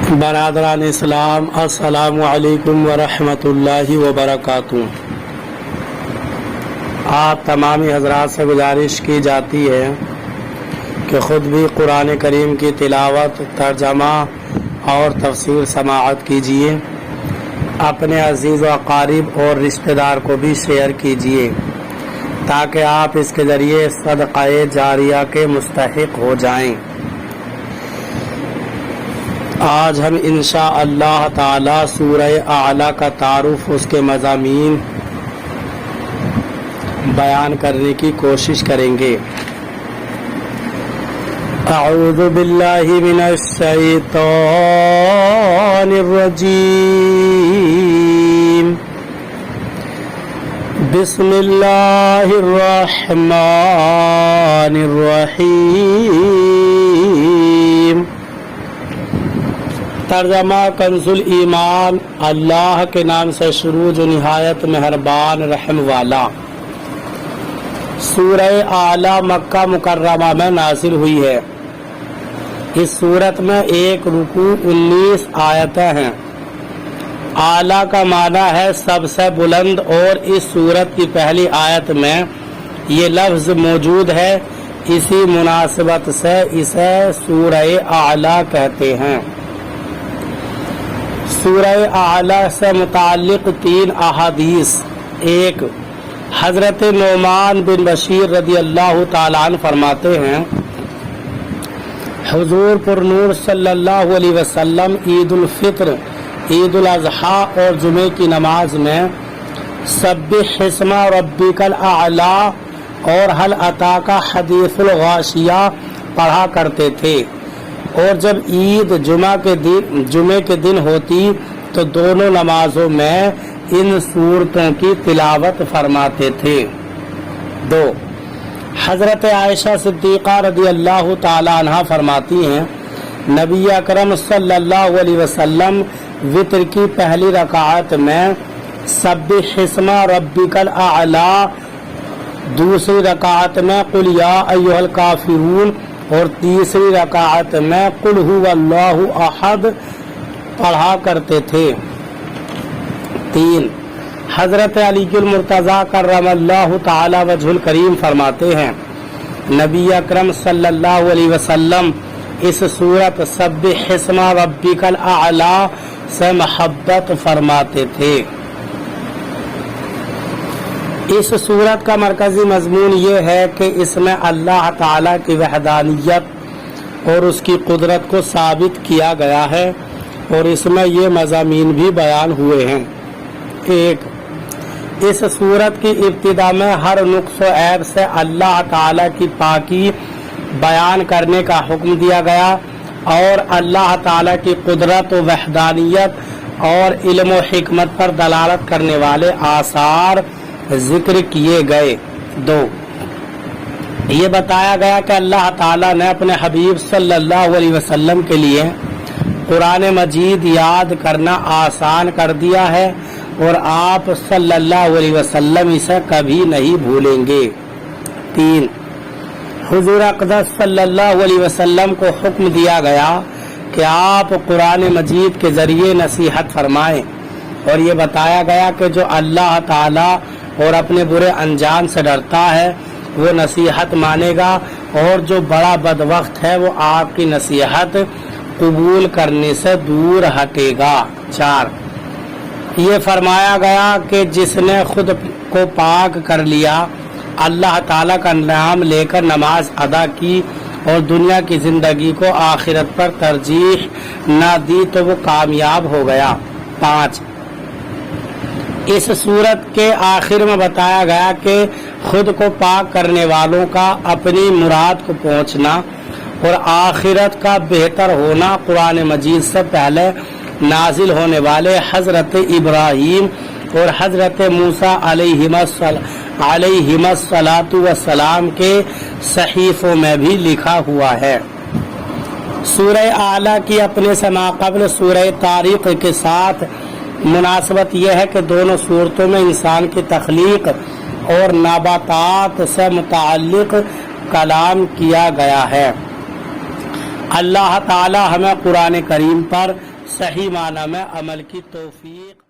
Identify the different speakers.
Speaker 1: برادران اسلام، السلام علیکم ورحمۃ اللہ وبرکاتہ۔ آپ تمام حضرات سے گزارش کی جاتی ہے کہ خود بھی قرآن کریم کی تلاوت، ترجمہ اور تفسیر سماعت کیجیے، اپنے عزیز و اقارب اور رشتہ دار کو بھی شیئر کیجیے تاکہ آپ اس کے ذریعے صدقہ جاریہ کے مستحق ہو جائیں۔ آج ہم انشاءاللہ تعالی سورہ اعلیٰ کا تعارف، اس کے مضامین بیان کرنے کی کوشش کریں گے۔ اعوذ باللہ من الشیطان الرجیم، بسم اللہ الرحمن الرحیم۔ ترجمہ کنز الایمان، اللہ کے نام سے شروع جو نہایت مہربان رحم والا۔ سورہ اعلیٰ مکہ مکرمہ میں نازل ہوئی ہے۔ اس سورت میں ایک رکوع 19 آیتیں ہیں۔ اعلیٰ کا معنی ہے سب سے بلند، اور اس سورت کی پہلی آیت میں یہ لفظ موجود ہے، اسی مناسبت سے اسے سورہ اعلیٰ کہتے ہیں۔ سورہ اعلیٰ سے متعلق 3 احادیث۔ ایک، حضرت نعمان بن بشیر رضی اللہ تعالیٰ عنہ فرماتے ہیں، حضور پر نور صلی اللہ علیہ وسلم عید الفطر، عید الاضحیٰ اور جمعے کی نماز میں سبح اسم ربک الاعلیٰ اور هل اتاک حدیث الغاشیہ پڑھا کرتے تھے، اور جب عید جمعے کے دن ہوتی تو دونوں نمازوں میں ان صورتوں کی تلاوت فرماتے تھے۔ 2، حضرت عائشہ صدیقہ رضی اللہ تعالی عنہ فرماتی ہیں، نبی اکرم صلی اللہ علیہ وسلم وتر کی پہلی رکعت میں سبح اسم ربک الاعلیٰ، دوسری رکعت میں قل یا ایھا الکافرون اور تیسری رکعت میں قل ھو اللہ احد پڑھا کرتے تھے۔ 3، حضرت علی المرتضیٰ کرم اللہ تعالی وجہ الکریم فرماتے ہیں، نبی اکرم صلی اللہ علیہ وسلم اس سورت سبح اسم ربک الاعلیٰ سے محبت فرماتے تھے۔ اس سورت کا مرکزی مضمون یہ ہے کہ اس میں اللہ تعالیٰ کی وحدانیت اور اس کی قدرت کو ثابت کیا گیا ہے، اور اس میں یہ مضامین بھی بیان ہوئے ہیں۔ 1، اس سورت کی ابتدا میں ہر نقص و عیب سے اللہ تعالیٰ کی پاکی بیان کرنے کا حکم دیا گیا، اور اللہ تعالیٰ کی قدرت و وحدانیت اور علم و حکمت پر دلالت کرنے والے آثار ذکر کیے گئے۔ 2، یہ بتایا گیا کہ اللہ تعالیٰ نے اپنے حبیب صلی اللہ علیہ وسلم کے لیے قرآن مجید یاد کرنا آسان کر دیا ہے، اور آپ صلی اللہ علیہ وسلم اسے کبھی نہیں بھولیں گے۔ 3، حضور اقدس صلی اللہ علیہ وسلم کو حکم دیا گیا کہ آپ قرآن مجید کے ذریعے نصیحت فرمائیں، اور یہ بتایا گیا کہ جو اللہ تعالیٰ اور اپنے برے انجام سے ڈرتا ہے وہ نصیحت مانے گا، اور جو بڑا بدبخت ہے وہ آپ کی نصیحت قبول کرنے سے دور ہٹے گا۔ 4، یہ فرمایا گیا کہ جس نے خود کو پاک کر لیا، اللہ تعالیٰ کا نام لے کر نماز ادا کی اور دنیا کی زندگی کو آخرت پر ترجیح نہ دی تو وہ کامیاب ہو گیا۔ 5، اس صورت کے آخر میں بتایا گیا کہ خود کو پاک کرنے والوں کا اپنی مراد کو پہنچنا اور آخرت کا بہتر ہونا قرآن مجید سے پہلے نازل ہونے والے حضرت ابراہیم اور حضرت موسیٰ علیہم السلام کے صحیفوں میں بھی لکھا ہوا ہے۔ سورہ اعلیٰ کی اپنے سے ماقبل سورہ طارق کے ساتھ مناسبت یہ ہے کہ دونوں صورتوں میں انسان کی تخلیق اور نباتات سے متعلق کلام کیا گیا ہے۔ اللہ تعالی ہمیں قرآن کریم پر صحیح معنی میں عمل کی توفیق